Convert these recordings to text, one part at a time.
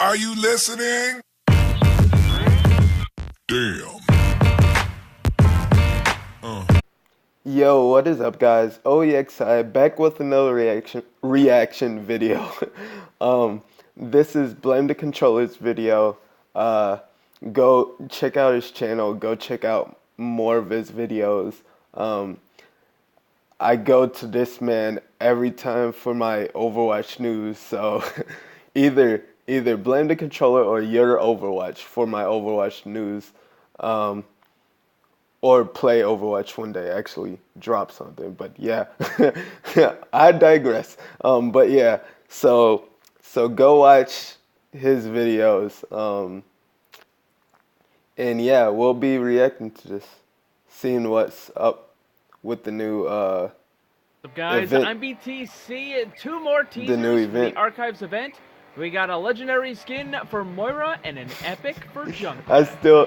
Are you listening? Damn. Yo, what is up, guys? OEXI back with another reaction video. This is Blame the Controller's video. Go check out his channel. Go check out more of his videos. I go to this man every time for my Overwatch news. So either blame the controller or your Overwatch for my Overwatch news. Or play Overwatch one day, actually drop something. But yeah, I digress. But yeah, so go watch his videos. And yeah, we'll be reacting to this, seeing what's up with the new What's up, guys? event. I'm BTC. Two more teasers new for event. the Archives event. We got a legendary skin for Moira and an epic for Junk. I still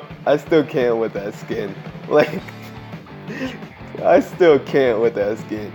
can't with that skin. Like, I still can't with that skin.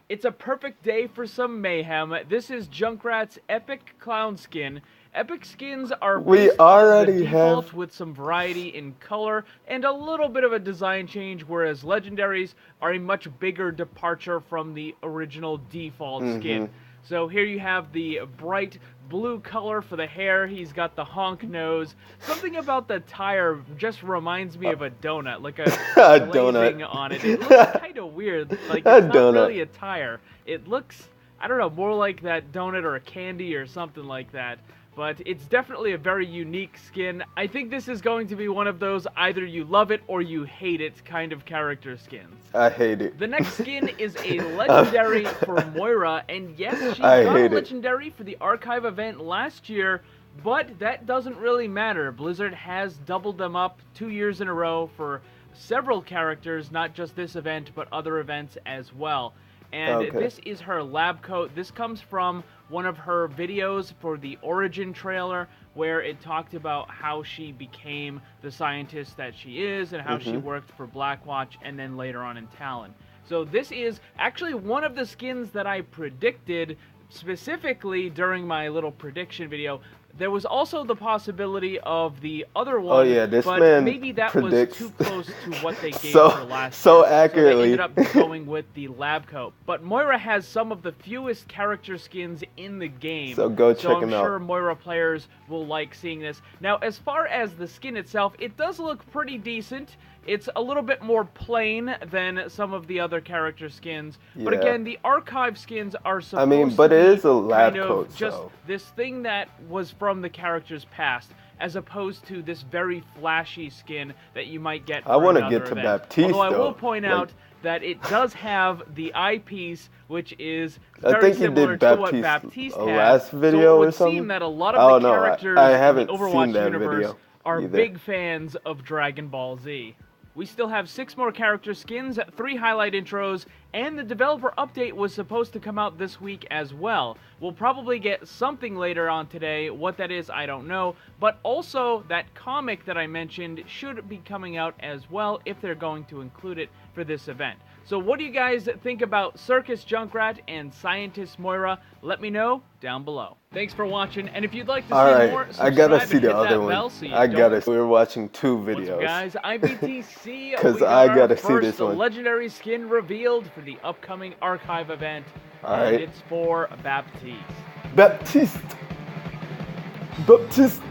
It's a perfect day for some mayhem. This is Junkrat's epic clown skin. Epic skins are We based off already the default have- with some variety in color and a little bit of a design change, whereas legendaries are a much bigger departure from the original default skin. So here you have the bright blue color for the hair. He's got the honk nose. Something about the tire just reminds me of a donut, like a A glazing donut. on it. It looks kind of weird. Like, it's not donut. really a tire. It looks, I don't know, more like that donut or a candy or something like that. But it's definitely a very unique skin. I think this is going to be one of those either you love it or you hate it kind of character skins. I hate it. The next skin is a legendary for Moira, and yes, she I got a hate it. legendary for the Archive event last year, but that doesn't really matter. Blizzard has doubled them up 2 years in a row for several characters, not just this event, but other events as well. And Okay. this is her lab coat. This comes from one of her videos for the Origin trailer, where it talked about how she became the scientist that she is and how she worked for Blackwatch and then later on in Talon. So this is actually one of the skins that I predicted specifically during my little prediction video. There was also the possibility of the other one, yeah, this but man maybe that predicts was too close to what they gave so- her last so year. accurately. So they ended up going with the lab coat. But Moira has some of the fewest character skins in the game. So go check I'm him out. sure Moira players will like seeing this. Now, as far as the skin itself, it does look pretty decent. It's a little bit more plain than some of the other character skins. But Yeah. again, the archive skins are supposed but to it be is a lab kind of coat, just so. this thing that was from the character's past, as opposed to this very flashy skin that you might get for I wanna another get to event. Baptiste, Although I will though. point Like- out that it does have the eyepiece, which is I very think he similar did to what Baptiste Baptiste a has. last video so it or would something? seem that a lot I of don't the know. characters I in haven't the seen Overwatch that universe video are either. big fans of Dragon Ball Z. We still have 6 more character skins, 3 highlight intros, and the developer update was supposed to come out this week as well. We'll probably get something later on today. What that is, I don't know. But also, that comic that I mentioned should be coming out as well if they're going to include it for this event. So what do you guys think about Circus Junkrat and Scientist Moira? Let me know down below. Thanks for watching, and if you'd like to see Alright, more, I gotta subscribe see and hit the other that bell one. so you I don't gotta. We're watching 2 What's up, videos. guys? I'm BTC. 'Cause We got I our gotta see first this one. legendary skin revealed for the upcoming Archive event. Alright. And it's for Baptiste. Baptiste. Baptiste.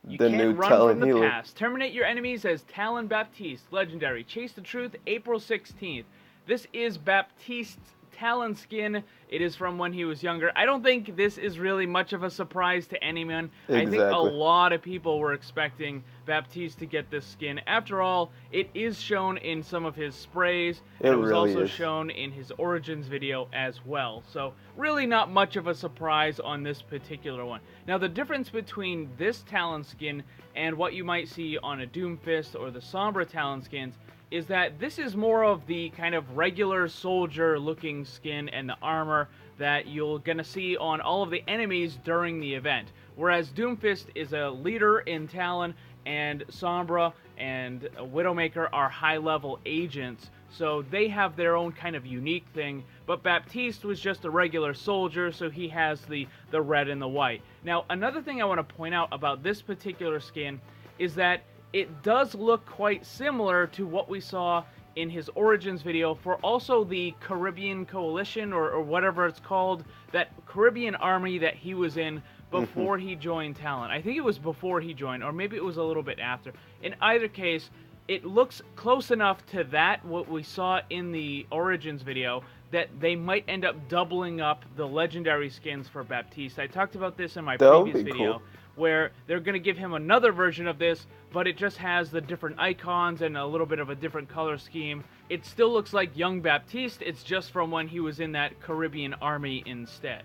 You The can't new run Talon from the healer. past. Terminate your enemies as Talon Baptiste. Legendary. Chase the Truth, April 16th. This is Baptiste's Talon skin. It is from when he was younger. I don't think this is really much of a surprise to anyone. I think a Exactly. lot of people were expecting Baptiste to get this skin. After all, it is shown in some of his sprays. And It was really also is. shown in his Origins video as well. So really not much of a surprise on this particular one. Now the difference between this Talon skin and what you might see on a Doomfist or the Sombra Talon skins is that this is more of the kind of regular soldier looking skin and the armor that you're gonna see on all of the enemies during the event. Whereas Doomfist is a leader in Talon, and Sombra and Widowmaker are high-level agents, so they have their own kind of unique thing. but Baptiste was just a regular soldier, so he has the red and the white. Now, another thing I want to point out about this particular skin is that it does look quite similar to what we saw in his Origins video for also the Caribbean Coalition, or whatever it's called, that Caribbean army that he was in before he joined Talon. I think it was before he joined, or maybe it was a little bit after. In either case, it looks close enough to that, what we saw in the Origins video, that they might end up doubling up the legendary skins for Baptiste. I talked about this in my previous video. Cool. Where they're going to give him another version of this, but it just has the different icons and a little bit of a different color scheme. It still looks like young Baptiste, it's just from when he was in that Caribbean army instead.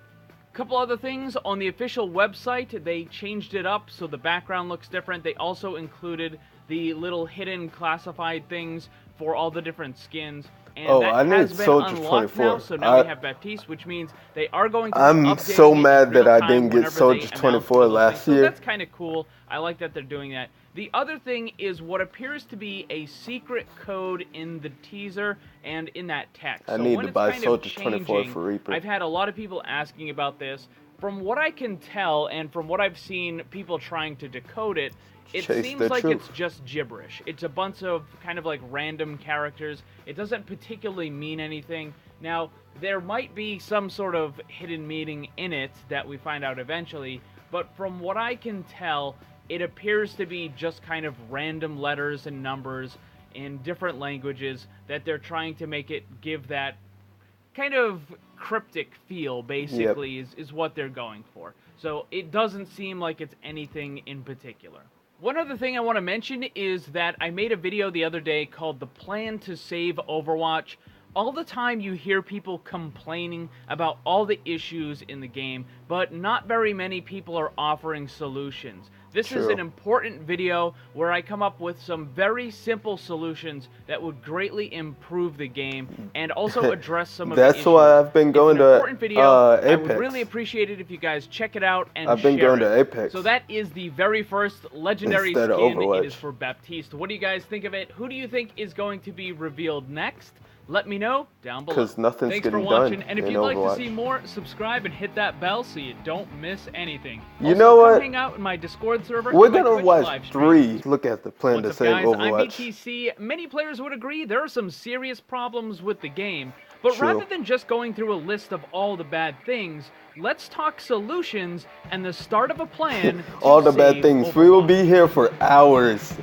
Couple other things, on the official website, they changed it up so the background looks different. They also included the little hidden classified things for all the different skins. And that has been unlocked 24. Now, so now we have Baptiste, which means they are going to I'm so mad that I didn't get Soldier 24 last year. So that's kind of cool. I like that they're doing that. The other thing is what appears to be a secret code in the teaser and in that text. I need to buy Soldier 24 for Reaper. I've had a lot of people asking about this. From what I can tell, and from what I've seen people trying to decode it, it seems like it's just gibberish. It's a bunch of kind of like random characters. It doesn't particularly mean anything. Now, there might be some sort of hidden meaning in it that we find out eventually, but from what I can tell, it appears to be just kind of random letters and numbers in different languages that they're trying to make it give that kind of cryptic feel, basically, is what they're going for. So it doesn't seem like it's anything in particular. One other thing I want to mention is that I made a video the other day called The Plan to Save Overwatch. All the time you hear people complaining about all the issues in the game, but not very many people are offering solutions. This is an important video where I come up with some very simple solutions that would greatly improve the game and also address some of the issues. That's why I've been going to important video. Apex. I would really appreciate it if you guys check it out and I've been going to Apex. So that is the very first legendary skin. It is for Baptiste. What do you guys think of it? Who do you think is going to be revealed next? Let me know down below. Because nothing's Thanks for getting watching, done and if in you'd like Overwatch. to see more, subscribe and hit that bell so you don't miss anything. You know what? Come hang out in my Discord server. We're gonna watch 3. Look at the Plan to Save Overwatch. I'm BTC. Many players would agree there are some serious problems with the game, but rather than just going through a list of all the bad things, let's talk solutions and the start of a plan. All the bad things. Overwatch. We will be here for hours.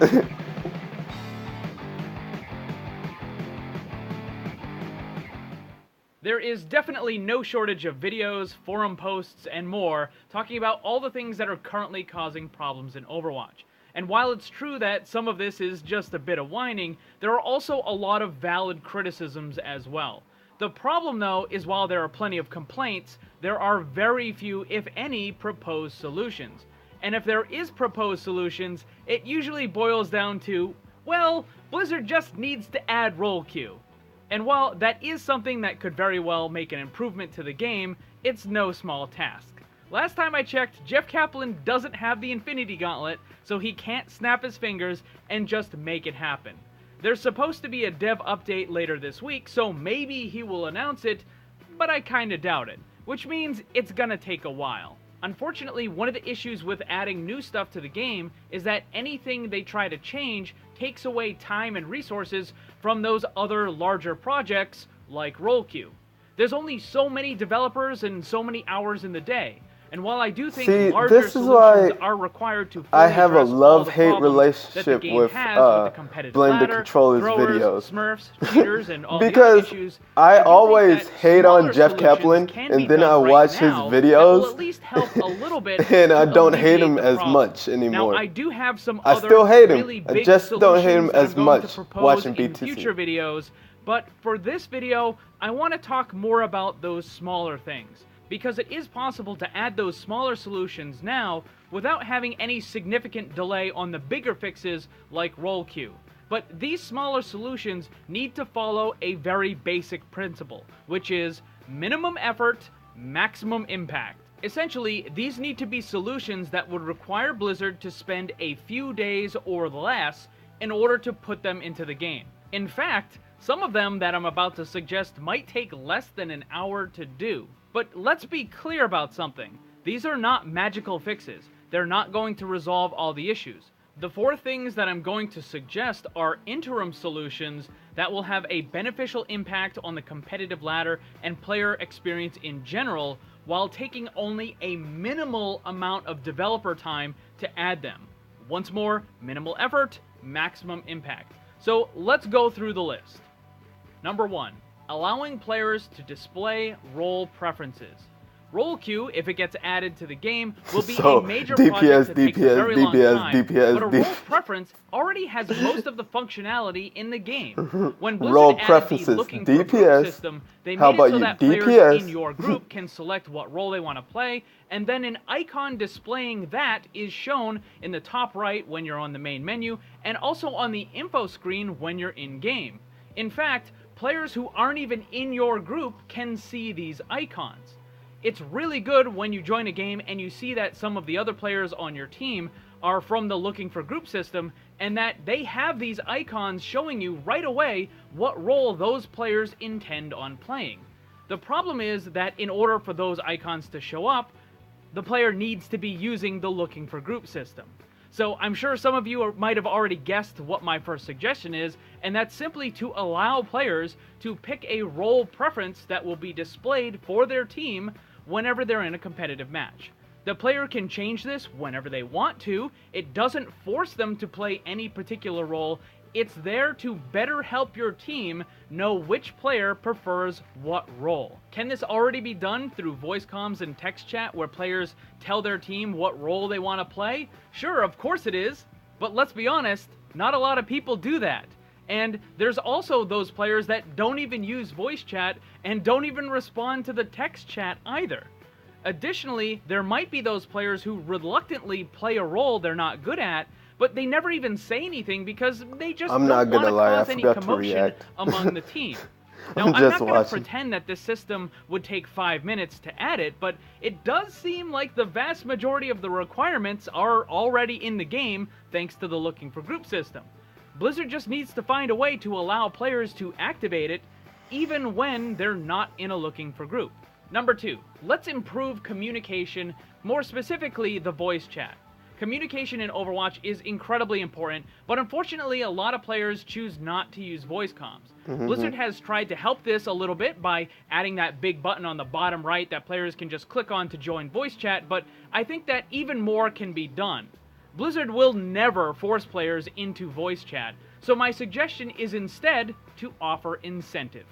There is definitely no shortage of videos, forum posts, and more talking about all the things that are currently causing problems in Overwatch. And while it's true that some of this is just a bit of whining, there are also a lot of valid criticisms as well. The problem, though, is while there are plenty of complaints, there are very few, if any, proposed solutions. And if there is proposed solutions, it usually boils down to, well, Blizzard just needs to add role queue. And while that is something that could very well make an improvement to the game, it's no small task. Last time I checked, Jeff Kaplan doesn't have the Infinity Gauntlet, so he can't snap his fingers and just make it happen. There's supposed to be a dev update later this week, so maybe he will announce it, but I kinda doubt it, which means it's gonna take a while. Unfortunately, one of the issues with adding new stuff to the game is that anything they try to change takes away time and resources from those other larger projects like role queue. There's only so many developers and so many hours in the day. And while I do think larger solutions are required to fully I have a address all the love-hate problems relationship that the game with has the competitive Blame the ladder, Controller's throwers, videos. Smurfs, cheaters, and all because the other issues, I do always think that hate on smaller Jeff solutions Kaplan, can and be then done I right watch his now that will videos, at least help a little bit and I to don't hate him alleviate the as problem. much anymore. Now, I do have some I other still hate him. really I big just don't hate him solutions that as I'm going much to propose watching in BTC. future videos, but for this video, I want to talk more about those smaller things. Because it is possible to add those smaller solutions now without having any significant delay on the bigger fixes like role queue. But these smaller solutions need to follow a very basic principle, which is minimum effort, maximum impact. Essentially, these need to be solutions that would require Blizzard to spend a few days or less in order to put them into the game. In fact, Some of them that I'm about to suggest might take less than an hour to do. But let's be clear about something. These are not magical fixes. They're not going to resolve all the issues. The 4 things that I'm going to suggest are interim solutions that will have a beneficial impact on the competitive ladder and player experience in general, while taking only a minimal amount of developer time to add them. Once more, minimal effort, maximum impact. So let's go through the list. Number 1, allowing players to display role preferences. Role queue, if it gets added to the game, will be a major project that takes a very long time, but a role preference already has most of the functionality in the game. When Blizzard added the looking for group system, they made it so that players in your group can select what role they want to play, and then an icon displaying that is shown in the top right when you're on the main menu, and also on the info screen when you're in-game. In fact, players who aren't even in your group can see these icons. It's really good when you join a game and you see that some of the other players on your team are from the looking for group system, and that they have these icons showing you right away what role those players intend on playing. The problem is that in order for those icons to show up, the player needs to be using the looking for group system. So I'm sure some of you might have already guessed what my first suggestion is, and that's simply to allow players to pick a role preference that will be displayed for their team whenever they're in a competitive match. The player can change this whenever they want to. It doesn't force them to play any particular role. It's there to better help your team know which player prefers what role. Can this already be done through voice comms and text chat where players tell their team what role they want to play? Sure, of course it is. But let's be honest, not a lot of people do that. And there's also those players that don't even use voice chat and don't even respond to the text chat either. Additionally, there might be those players who reluctantly play a role they're not good at, but they never even say anything because they just don't want to cause any commotion among the team. Now, I'm not going to pretend that this system would take 5 minutes to add it, but it does seem like the vast majority of the requirements are already in the game thanks to the looking for group system. Blizzard just needs to find a way to allow players to activate it even when they're not in a looking for group. Number 2, let's improve communication, more specifically the voice chat. Communication in Overwatch is incredibly important, but unfortunately a lot of players choose not to use voice comms. Blizzard has tried to help this a little bit by adding that big button on the bottom right that players can just click on to join voice chat, but I think that even more can be done. Blizzard will never force players into voice chat, so my suggestion is instead to offer incentive.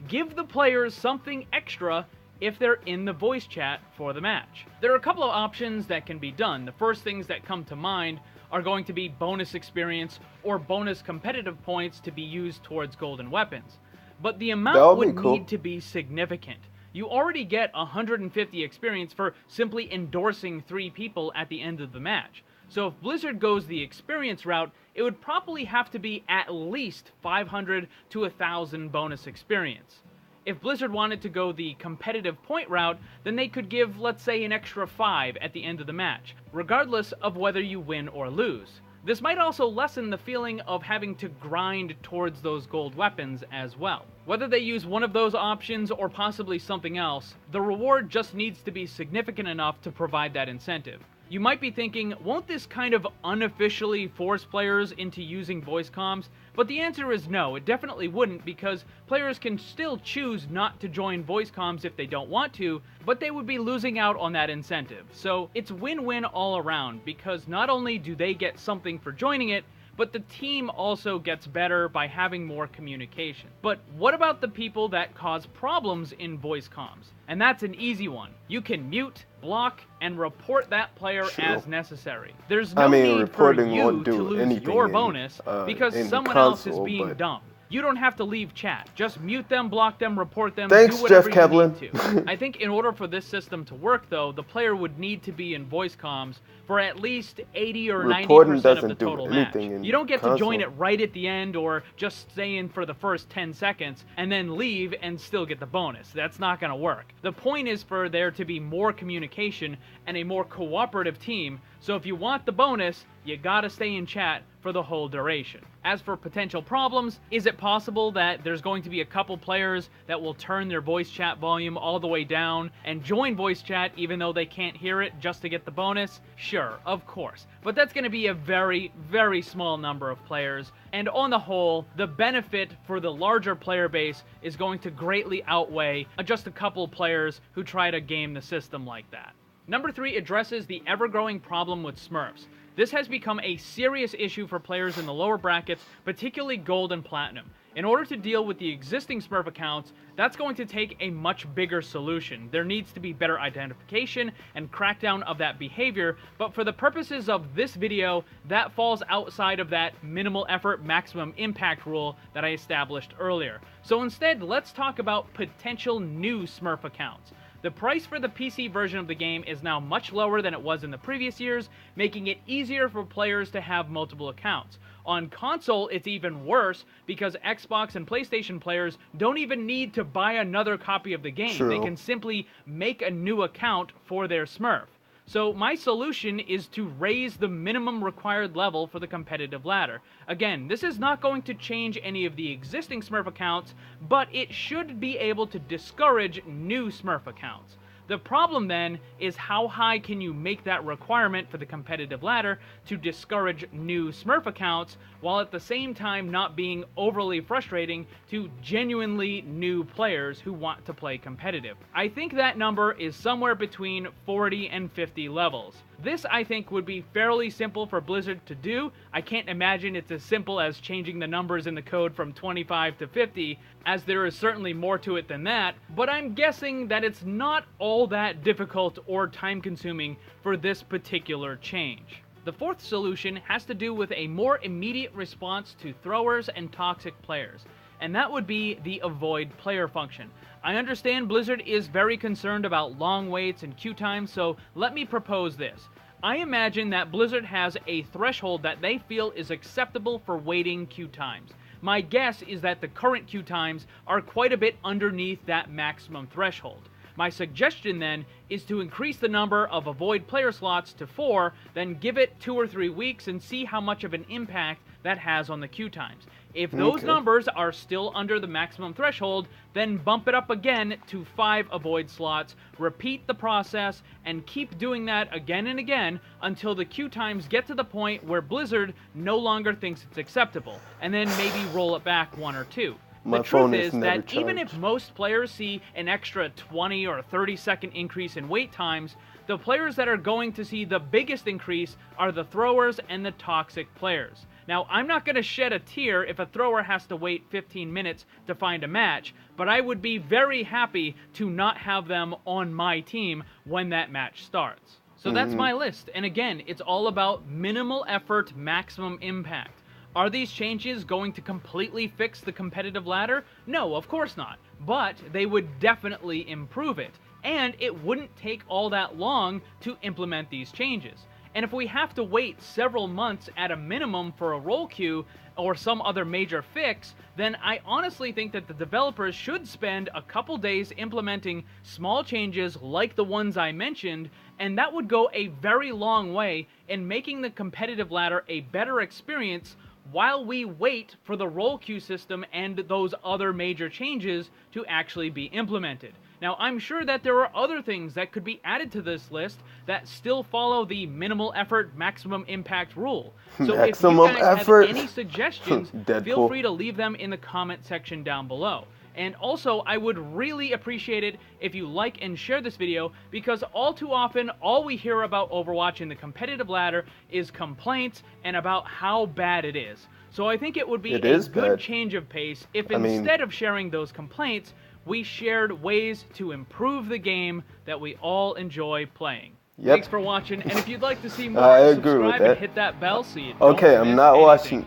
Give the players something extra if they're in the voice chat for the match. There are a couple of options that can be done. The first things that come to mind are going to be bonus experience or bonus competitive points to be used towards golden weapons. But the amount would need to be significant. You already get 150 experience for simply endorsing 3 people at the end of the match. So if Blizzard goes the experience route, it would probably have to be at least 500 to 1,000 bonus experience. If Blizzard wanted to go the competitive point route, then they could give, let's say, an extra 5 at the end of the match, regardless of whether you win or lose. This might also lessen the feeling of having to grind towards those gold weapons as well. Whether they use one of those options or possibly something else, the reward just needs to be significant enough to provide that incentive. You might be thinking, won't this kind of unofficially force players into using voice comms? But the answer is no, it definitely wouldn't, because players can still choose not to join voice comms if they don't want to, but they would be losing out on that incentive. So it's win-win all around, because not only do they get something for joining it, but the team also gets better by having more communication. But what about the people that cause problems in voice comms? And that's an easy one. You can mute, block, and report that player as necessary. There's no need for you to lose your bonus because someone else is being dumb. You don't have to leave chat. Just mute them, block them, report them, do whatever you need to. I think in order for this system to work, though, the player would need to be in voice comms for at least 80 or 90% of the total match. You don't get to join it right at the end or just stay in for the first 10 seconds and then leave and still get the bonus. That's not going to work. The point is for there to be more communication and a more cooperative team, so if you want the bonus, you gotta stay in chat for the whole duration. As for potential problems, is it possible that there's going to be a couple players that will turn their voice chat volume all the way down and join voice chat even though they can't hear it just to get the bonus? Sure, of course. But that's going to be a very, very small number of players, and on the whole, the benefit for the larger player base is going to greatly outweigh just a couple players who try to game the system like that. Number 3 addresses the ever-growing problem with Smurfs. This has become a serious issue for players in the lower brackets, particularly Gold and Platinum. In order to deal with the existing Smurf accounts, that's going to take a much bigger solution. There needs to be better identification and crackdown of that behavior, but for the purposes of this video, that falls outside of that minimal effort, maximum impact rule that I established earlier. So instead, let's talk about potential new Smurf accounts. The price for the PC version of the game is now much lower than it was in the previous years, making it easier for players to have multiple accounts. On console, it's even worse because Xbox and PlayStation players don't even need to buy another copy of the game. True. They can simply make a new account for their Smurf. So my solution is to raise the minimum required level for the competitive ladder. Again, this is not going to change any of the existing Smurf accounts, but it should be able to discourage new Smurf accounts. The problem then is how high can you make that requirement for the competitive ladder to discourage new Smurf accounts while at the same time not being overly frustrating to genuinely new players who want to play competitive. I think that number is somewhere between 40 and 50 levels. This, I think, would be fairly simple for Blizzard to do. I can't imagine it's as simple as changing the numbers in the code from 25 to 50, as there is certainly more to it than that, but I'm guessing that it's not all that difficult or time-consuming for this particular change. The fourth solution has to do with a more immediate response to throwers and toxic players, and that would be the avoid player function. I understand Blizzard is very concerned about long waits and queue times, so let me propose this. I imagine that Blizzard has a threshold that they feel is acceptable for waiting queue times. My guess is that the current queue times are quite a bit underneath that maximum threshold. My suggestion then is to increase the number of avoid player slots to 4, then give it 2 or 3 weeks and see how much of an impact that has on the queue times. If those numbers are still under the maximum threshold, then bump it up again to 5 avoid slots, repeat the process, and keep doing that again and again until the queue times get to the point where Blizzard no longer thinks it's acceptable, and then maybe roll it back 1 or 2. The truth is that even if most players see an extra 20 or 30-second increase in wait times, the players that are going to see the biggest increase are the throwers and the toxic players. Now, I'm not going to shed a tear if a thrower has to wait 15 minutes to find a match, but I would be very happy to not have them on my team when that match starts. So that's my list, and again, it's all about minimal effort, maximum impact. Are these changes going to completely fix the competitive ladder? No, of course not. But they would definitely improve it. And it wouldn't take all that long to implement these changes. And if we have to wait several months at a minimum for a role queue or some other major fix, then I honestly think that the developers should spend a couple days implementing small changes like the ones I mentioned, and that would go a very long way in making the competitive ladder a better experience while we wait for the role queue system and those other major changes to actually be implemented. Now, I'm sure that there are other things that could be added to this list that still follow the minimal effort, maximum impact rule. So if you guys have any suggestions, feel free to leave them in the comment section down below. And also, I would really appreciate it if you like and share this video, because all too often, all we hear about Overwatch in the competitive ladder is complaints and about how bad it is. So I think it would be a good change of pace if instead of sharing those complaints, we shared ways to improve the game that we all enjoy playing. Thanks for watching, and if you'd like to see more, subscribe and hit that bell so you don't miss I'm not anything. watching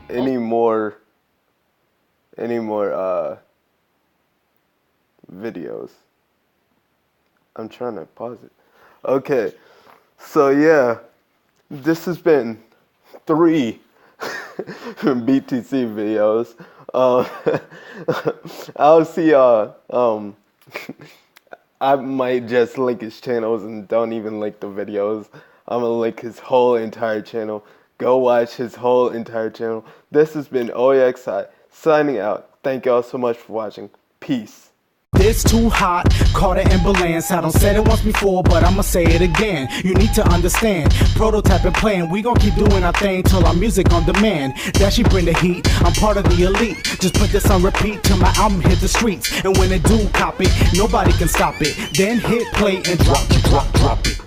any more videos. I'm trying to pause it. Okay, so yeah, this has been 3 BTC videos. I'll see y'all. I might just link his channels and don't even link the videos. I'm gonna link his whole entire channel Go watch his whole entire channel. This has been OEXI signing out. Thank y'all so much for watching. Peace. This too hot, call the ambulance. I done said it once before, but I'ma say it again. You need to understand, prototyping playing. We gon' keep doing our thing till our music on demand. That she bring the heat, I'm part of the elite. Just put this on repeat till my album hit the streets. And when it do cop it, nobody can stop it. Then hit play and drop it.